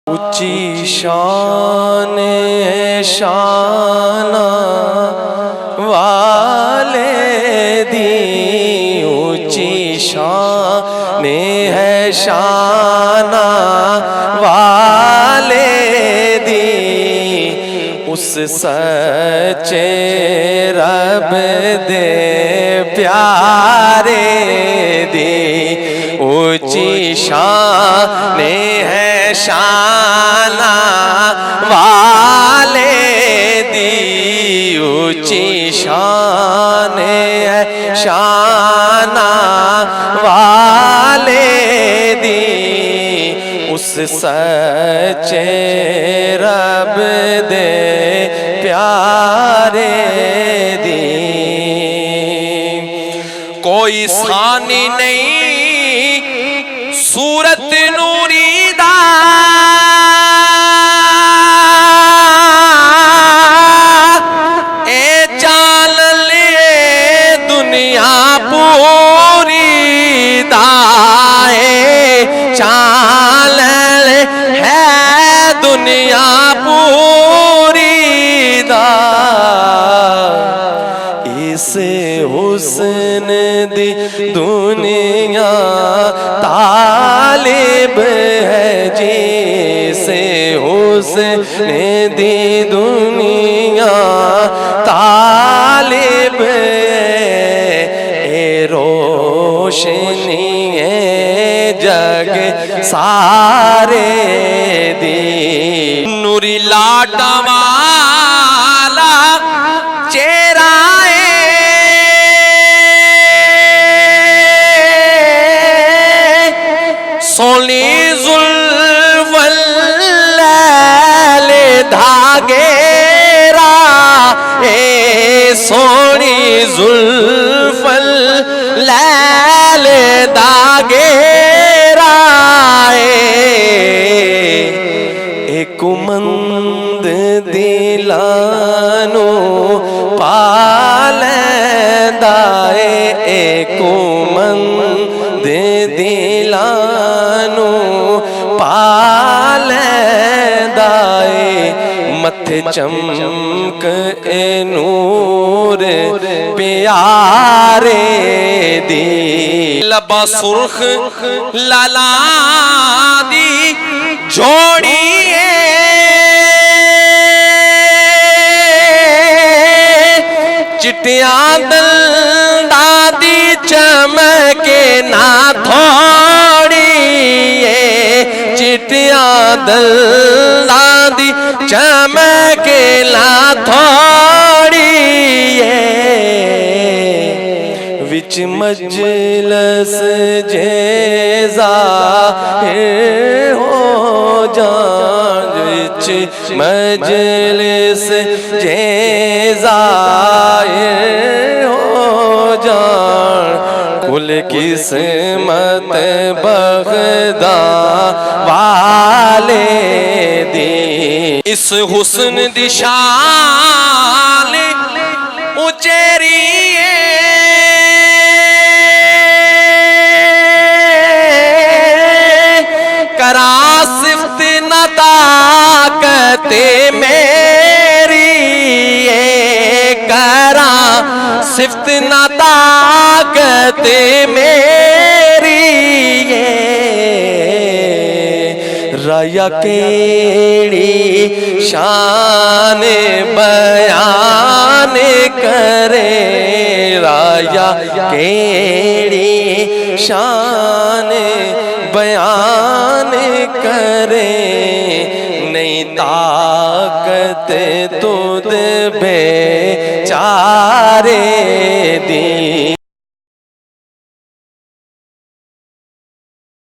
اونچی شان شان والے دی، اونچی شان ہے شان والے دی، اس سچے رب دے پیارے دی، اونچی شان ہے شان والے دی، اونچی شان ہے شان والے دی، اس سچے رب دے پیارے دی، کوئی ثانی نہیں صورت نوری دا، اے چال لے دنیا پوری دا، اے چال ہے دنیا پوری دا، اس حسن دی دنیا طالب ہے، جیسے حسن دی دنیا طالب ہے، اے روشنی ہے جگ سارے دی، نوری لاٹا والا چہرہ سونی زلف اللیل دھاگے را، اے سونی زلف اللیل دھاگے را، ایک مند دلانو پالندہ، ایک مند دلانو پالندہ، متھے چمک اے نور پیارے دی، لبا سرخ لالا دی جوڑی چٹیاں دلداں دی چمکے نہ تھوڑی، چٹیاں دلداں دی چمکے نہ تھوڑی، وچ مجلس جے ظاہر ہو جان، وچ مجلس جے ظاہر ہو جان، کل قسمت بغدا والے دی، اس حسن دی شان اچیری کرا صفت نہ طاقت میری، کرا صفت نہ طاقت میری، رایا کیڑی شان بیان کرے، رایا کیڑی شان بیان کرے، نہیں طاقت تجھ بے چارے دی،